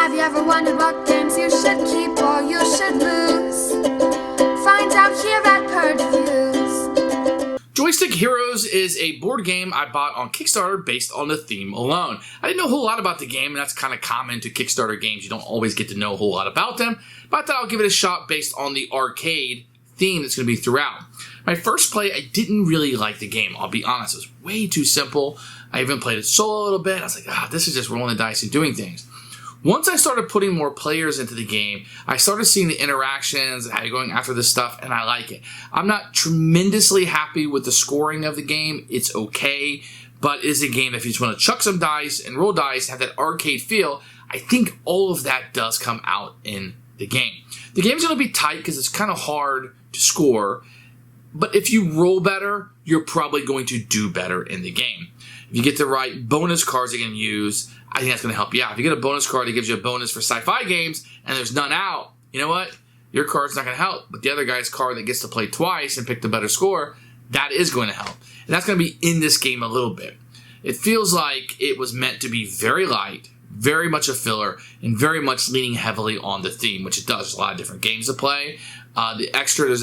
Have you ever wondered what games you should keep or you should lose? Find out here at Purge Reviews. Joystick Heroes is a board game I bought on Kickstarter based on the theme alone. I didn't know a whole lot about the game, and that's kind of common to Kickstarter games. You don't always get to know a whole lot about them, but I thought I'll give it a shot based on the arcade theme that's going to be throughout. My first play, I didn't really like the game, I'll be honest. It was way too simple. I even played it solo a little bit. I was like, this is just rolling the dice and doing things. Once I started putting more players into the game, I started seeing the interactions and how you're going after this stuff, and I like it. I'm not tremendously happy with the scoring of the game. It's okay, but it is a game that if you just want to chuck some dice and roll dice, have that arcade feel, I think all of that does come out in the game. The game's going to be tight because it's kind of hard to score, but if you roll better, you're probably going to do better in the game. If you get the right bonus cards you can use, I think that's going to help you out. If you get a bonus card that gives you a bonus for sci-fi games and there's none out, you know what? Your card's not going to help. But the other guy's card that gets to play twice and pick the better score, that is going to help. And that's going to be in this game a little bit. It feels like it was meant to be very light, very much a filler, and very much leaning heavily on the theme, which it does. There's a lot of different games to play. There's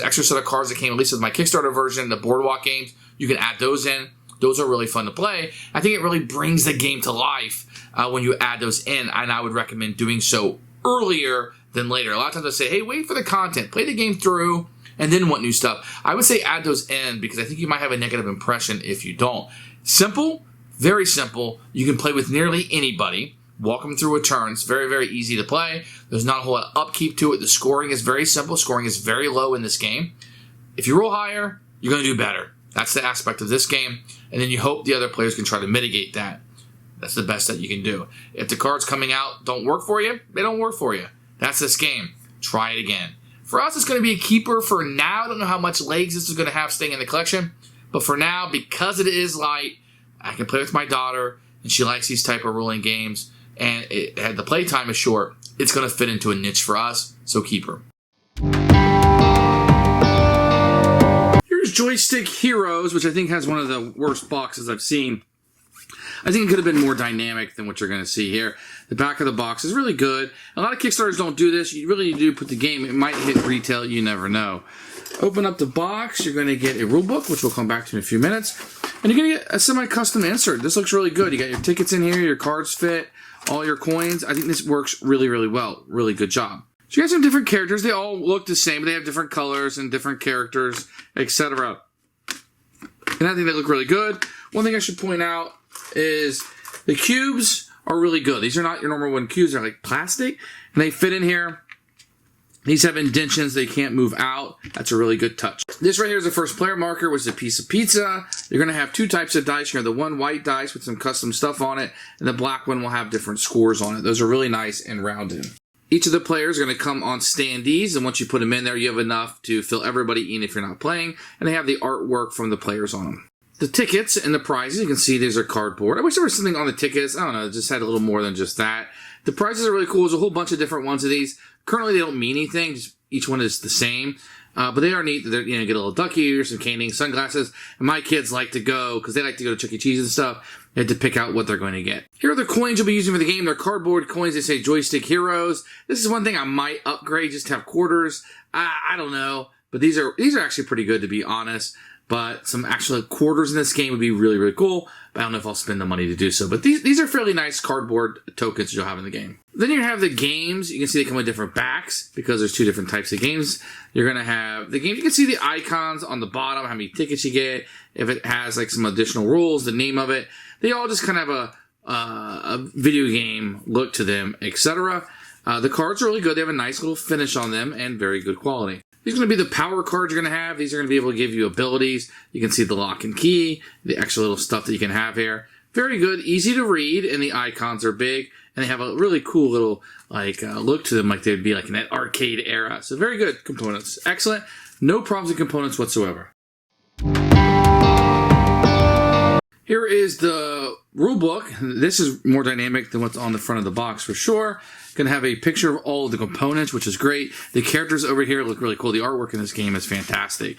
an extra set of cards that came, at least with my Kickstarter version, the Boardwalk games. You can add those in. Those are really fun to play. I think it really brings the game to life when you add those in, and I would recommend doing so earlier than later. A lot of times I say, hey, wait for the content, play the game through, and then want new stuff. I would say add those in because I think you might have a negative impression if you don't. Simple, very simple. You can play with nearly anybody. Walk them through a turn. It's very, very easy to play. There's not a whole lot of upkeep to it. The scoring is very simple. Scoring is very low in this game. If you roll higher, you're going to do better. That's the aspect of this game. And then you hope the other players can try to mitigate that. That's the best that you can do. If the cards coming out don't work for you, they don't work for you. That's this game. Try it again. For us, it's going to be a keeper for now. I don't know how much legs this is going to have staying in the collection. But for now, because it is light, I can play with my daughter, and she likes these type of rolling games, and the play time is short, it's going to fit into a niche for us, so keep her. Here's Joystick Heroes, which I think has one of the worst boxes I've seen. I think it could have been more dynamic than what you're going to see here. The back of the box is really good. A lot of Kickstarters don't do this. You really need to put the game. It might hit retail. You never know. Open up the box. You're going to get a rule book, which we'll come back to in a few minutes. And you're going to get a semi-custom insert. This looks really good. You got your tickets in here. Your cards fit. All your coins. I think this works really, really well. Really good job. So you got some different characters. They all look the same, but they have different colors and different characters, etc. And I think they look really good. One thing I should point out is the cubes are really good. These are not your normal wooden cubes. They're like plastic, and they fit in here. These have indentions. They can't move out. That's a really good touch. This right here is the first player marker, which is a piece of pizza. You're going to have two types of dice. You have the one white dice with some custom stuff on it, and the black one will have different scores on it. Those are really nice and rounded. Each of the players are going to come on standees, and once you put them in there, you have enough to fill everybody in if you're not playing, and they have the artwork from the players on them. The tickets and the prizes, you can see these are cardboard. I wish there was something on the tickets. I don't know, it just had a little more than just that. The prizes are really cool. There's a whole bunch of different ones of these. Currently, they don't mean anything. Just each one is the same. But they are neat. They're, get a little ducky ears, some caning, sunglasses. And my kids like to go, because they like to go to Chuck E. Cheese and stuff. They had to pick out what they're going to get. Here are the coins you'll be using for the game. They're cardboard coins. They say Joystick Heroes. This is one thing I might upgrade, just to have quarters. I don't know. But these are actually pretty good, to be honest. But some actual quarters in this game would be really, really cool. But I don't know if I'll spend the money to do so. But these are fairly nice cardboard tokens you'll have in the game. Then you have the games. You can see they come with different backs because there's two different types of games. You're going to have the games. You can see the icons on the bottom, how many tickets you get. If it has like some additional rules, the name of it. They all just kind of have a video game look to them, etc. The cards are really good. They have a nice little finish on them and very good quality. These are going to be the power cards you're going to have. These are going to be able to give you abilities. You can see the lock and key, the extra little stuff that you can have here. Very good, easy to read, and the icons are big, and they have a really cool little look to them, like they'd be like in that arcade era. So very good components. Excellent. No problems with components whatsoever. Here is the rule book. This is more dynamic than what's on the front of the box for sure. Going to have a picture of all of the components, which is great. The characters over here look really cool. The artwork in this game is fantastic.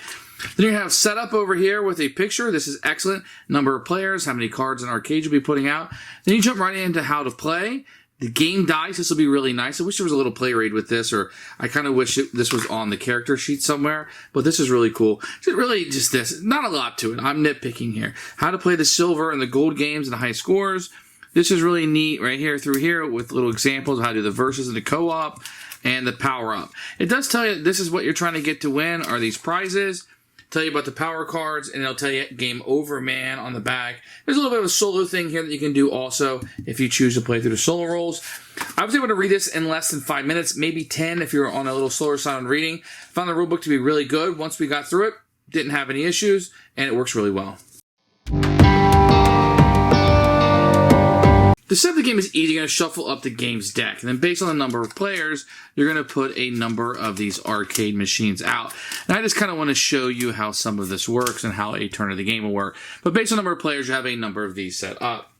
Then you have setup over here with a picture. This is excellent. Number of players, how many cards an arcade you'll be putting out. Then you jump right into how to play. The game dice, this will be really nice. I wish there was a little play raid with this, or I kind of wish this was on the character sheet somewhere, but this is really cool. It's really just this. Not a lot to it. I'm nitpicking here. How to play the silver and the gold games and the high scores. This is really neat right here through here with little examples of how to do the versus and the co-op and the power-up. It does tell you this is what you're trying to get to win are these prizes. Tell you about the power cards, and it'll tell you game over, man, on the back. There's a little bit of a solo thing here that you can do also if you choose to play through the solo roles. I was able to read this in less than 5 minutes, maybe 10 if you're on a little slower side on reading. Found the rulebook to be really good. Once we got through it, didn't have any issues, and it works really well. To set up the game is easy. You're going to shuffle up the game's deck. And then based on the number of players, you're going to put a number of these arcade machines out. And I just kind of want to show you how some of this works and how a turn of the game will work. But based on the number of players, you have a number of these set up.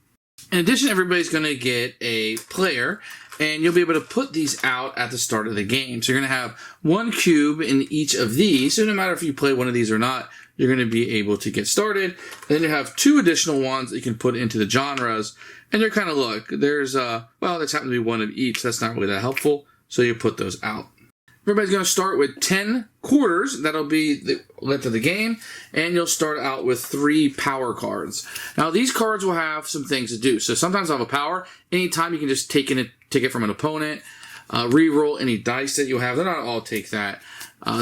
In addition, everybody's going to get a player, and you'll be able to put these out at the start of the game. So you're going to have one cube in each of these. So no matter if you play one of these or not, you're going to be able to get started. And then you have 2 additional ones that you can put into the genres. And you're kind of, look, there's, well, that's happened to be one of each. That's not really that helpful. So you put those out. Everybody's going to start with 10 quarters. That'll be the length of the game. And you'll start out with 3 power cards. Now, these cards will have some things to do. So sometimes they'll have a power. Anytime you can just take it from an opponent. Re-roll any dice that you have. They're not all take that.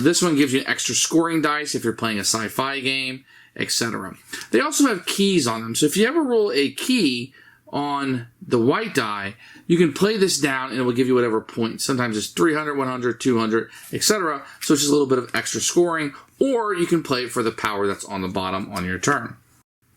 This one gives you an extra scoring dice if you're playing a sci-fi game, etc. They also have keys on them. So if you ever roll a key on the white die, you can play this down and it will give you whatever points. Sometimes it's 300, 100, 200, etc. So it's just a little bit of extra scoring, or you can play it for the power that's on the bottom on your turn.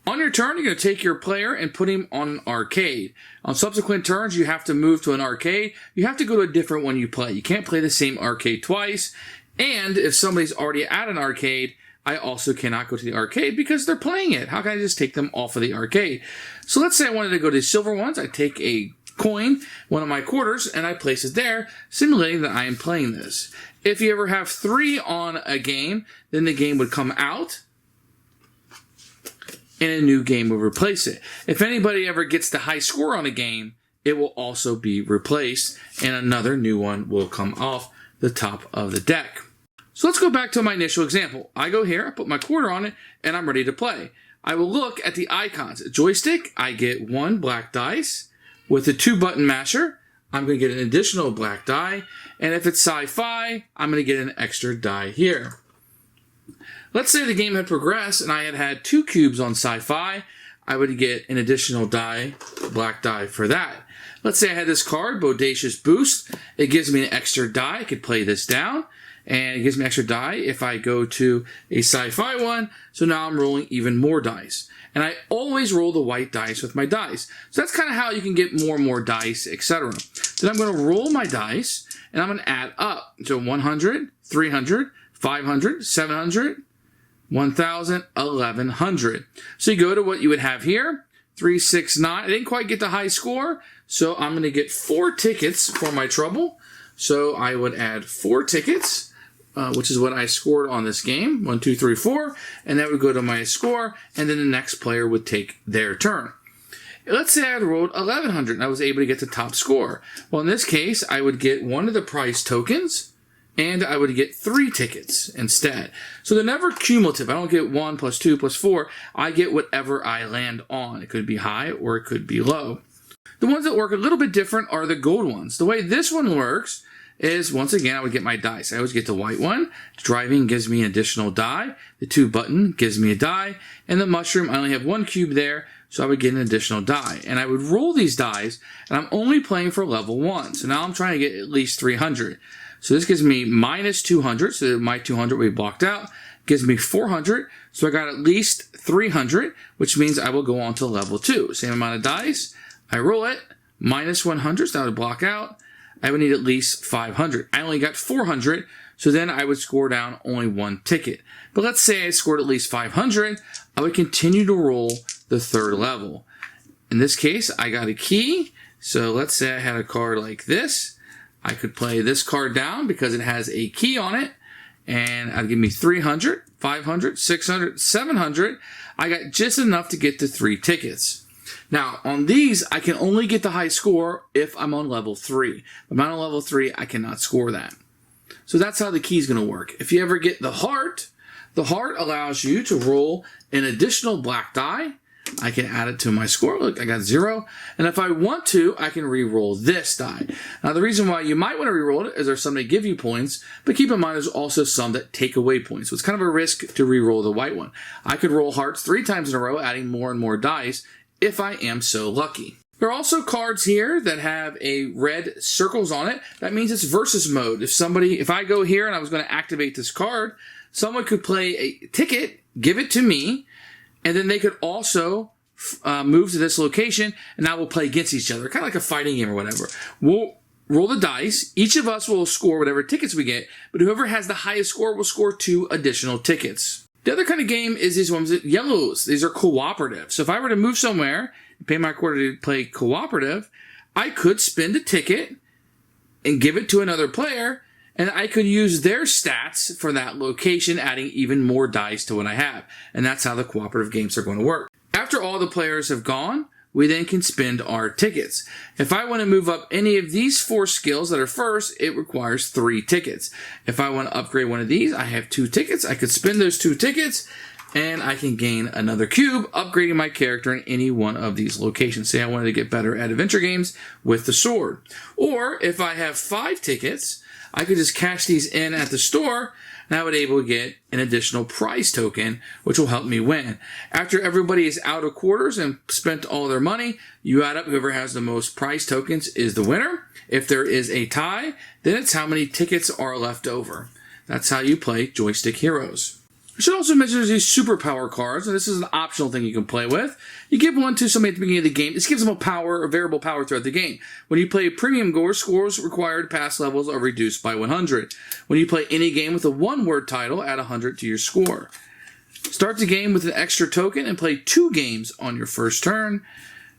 On your turn, you're going to take your player and put him on an arcade. On subsequent turns, you have to move to an arcade. You have to go to a different one you play. You can't play the same arcade twice. And if somebody's already at an arcade, I also cannot go to the arcade because they're playing it. How can I just take them off of the arcade? So let's say I wanted to go to the silver ones. I take a coin, one of my quarters, and I place it there, simulating that I am playing this. If you ever have 3 on a game, then the game would come out, and a new game will replace it. If anybody ever gets the high score on a game, it will also be replaced, and another new one will come off the top of the deck. So let's go back to my initial example. I go here, I put my quarter on it, and I'm ready to play. I will look at the icons. Joystick, I get 1 black dice. With the 2-button masher, I'm going to get an additional black die. And if it's sci-fi, I'm going to get an extra die here. Let's say the game had progressed and I had 2 cubes on sci-fi. I would get an additional die, black die for that. Let's say I had this card, Bodacious Boost. It gives me an extra die. I could play this down. And it gives me extra die if I go to a sci-fi one. So now I'm rolling even more dice. And I always roll the white dice with my dice. So that's kind of how you can get more and more dice, etc. Then I'm going to roll my dice, and I'm going to add up. So 100, 300, 500, 700, 1,000, 1,100. So you go to what you would have here, 369. I didn't quite get the high score, so I'm going to get 4 tickets for my trouble. So I would add 4 tickets. Which is what I scored on this game. 1, 2, 3, 4. And that would go to my score. And then the next player would take their turn. Let's say I rolled 1,100 and I was able to get the top score. Well, in this case, I would get 1 of the prize tokens. And I would get 3 tickets instead. So they're never cumulative. I don't get 1 plus 2 plus 4. I get whatever I land on. It could be high or it could be low. The ones that work a little bit different are the gold ones. The way this one works is, once again, I would get my dice. I always get the white one. Driving gives me an additional die. The 2-button gives me a die. And the mushroom, I only have 1 cube there, so I would get an additional die. And I would roll these dice, and I'm only playing for level 1. So now I'm trying to get at least 300. So this gives me minus 200, so my 200 will be blocked out. Gives me 400, so I got at least 300, which means I will go on to level 2. Same amount of dice. I roll it, minus 100, so that would block out. I would need at least 500. I only got 400, so then I would score down only 1 ticket. But let's say I scored at least 500, I would continue to roll the 3rd level. In this case, I got a key, so let's say I had a card like this. I could play this card down because it has a key on it, and that'd give me 300, 500, 600, 700. I got just enough to get the 3 tickets. Now, on these, I can only get the high score if I'm on level 3. If I'm not on level 3, I cannot score that. So that's how the key is going to work. If you ever get the heart allows you to roll an additional black die. I can add it to my score. Look, I got 0. And if I want to, I can re-roll this die. Now, the reason why you might want to re-roll it is there's some that give you points, but keep in mind there's also some that take away points. So it's kind of a risk to re-roll the white one. I could roll hearts 3 times in a row, adding more and more dice if I am so lucky. There are also cards here that have a red circles on it. That means it's versus mode. If I go here and I was going to activate this card, someone could play a ticket, give it to me, and then they could also move to this location, and now we'll play against each other. Kind of like a fighting game or whatever. We'll roll the dice. Each of us will score whatever tickets we get, but whoever has the highest score will score 2 additional tickets. The other kind of game is these ones that yellows. These are cooperative. So if I were to move somewhere and pay my quarter to play cooperative, I could spend a ticket and give it to another player, and I could use their stats for that location, adding even more dice to what I have. And that's how the cooperative games are going to work. After all the players have gone, we then can spend our tickets. If I want to move up any of these 4 skills that are first, it requires 3 tickets. If I want to upgrade one of these, I have 2 tickets. I could spend those 2 tickets, and I can gain another cube, upgrading my character in any one of these locations. Say I wanted to get better at adventure games with the sword. Or if I have 5 tickets, I could just cash these in at the store, and I would be able to get an additional prize token, which will help me win. After everybody is out of quarters and spent all their money, you add up whoever has the most prize tokens is the winner. If there is a tie, then it's how many tickets are left over. That's how you play Joystick Heroes. I should also mention there's these superpower cards, and this is an optional thing you can play with. You give one to somebody at the beginning of the game. This gives them a variable power throughout the game. When you play Premium Gore, scores required to pass levels are reduced by 100. When you play any game with a one-word title, add 100 to your score. Start the game with an extra token and play 2 games on your first turn.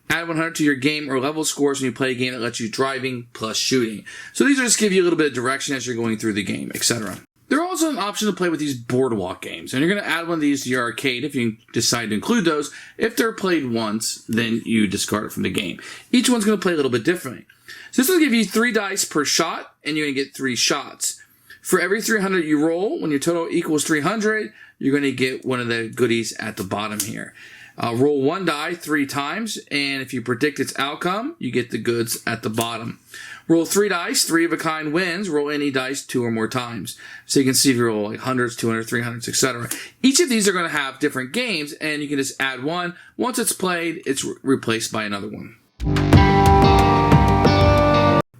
Add 100 to your game or level scores when you play a game that lets you driving plus shooting. So these are just give you a little bit of direction as you're going through the game, etc. There are also an option to play with these boardwalk games, and you're going to add one of these to your arcade if you decide to include those. If they're played once, then you discard it from the game. Each one's going to play a little bit differently. So this will give you 3 dice per shot, and you're going to get 3 shots. For every 300 you roll, when your total equals 300, you're going to get one of the goodies at the bottom here. Roll 1 die 3 times, and if you predict its outcome, you get the goods at the bottom. Roll 3 dice, 3 of a kind wins. Roll any dice 2 or more times. So you can see if you roll like hundreds, 200, 300s, etc. Each of these are going to have different games, and you can just add one. Once it's played, it's replaced by another one.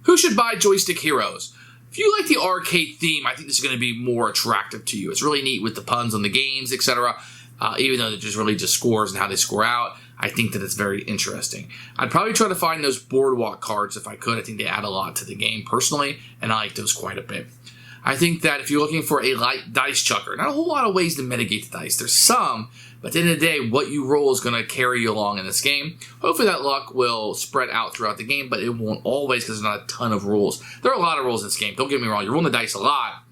Who should buy Joystick Heroes? If you like the arcade theme, I think this is going to be more attractive to you. It's really neat with the puns on the games, etc. Even though they're just really just scores and how they score out, I think that it's very interesting. I'd probably try to find those boardwalk cards if I could. I think they add a lot to the game personally, and I like those quite a bit. I think that if you're looking for a light dice chucker, not a whole lot of ways to mitigate the dice. There's some, but at the end of the day, what you roll is going to carry you along in this game. Hopefully that luck will spread out throughout the game, but it won't always because there's not a ton of rules. There are a lot of rules in this game. Don't get me wrong. You're rolling the dice a lot,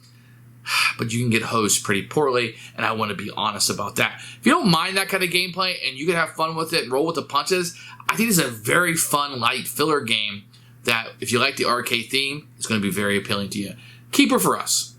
but you can get hosed pretty poorly, and I want to be honest about that. If you don't mind that kind of gameplay and you can have fun with it and roll with the punches, I think it's a very fun, light filler game that, if you like the arcade theme, it's going to be very appealing to you. Keeper for us.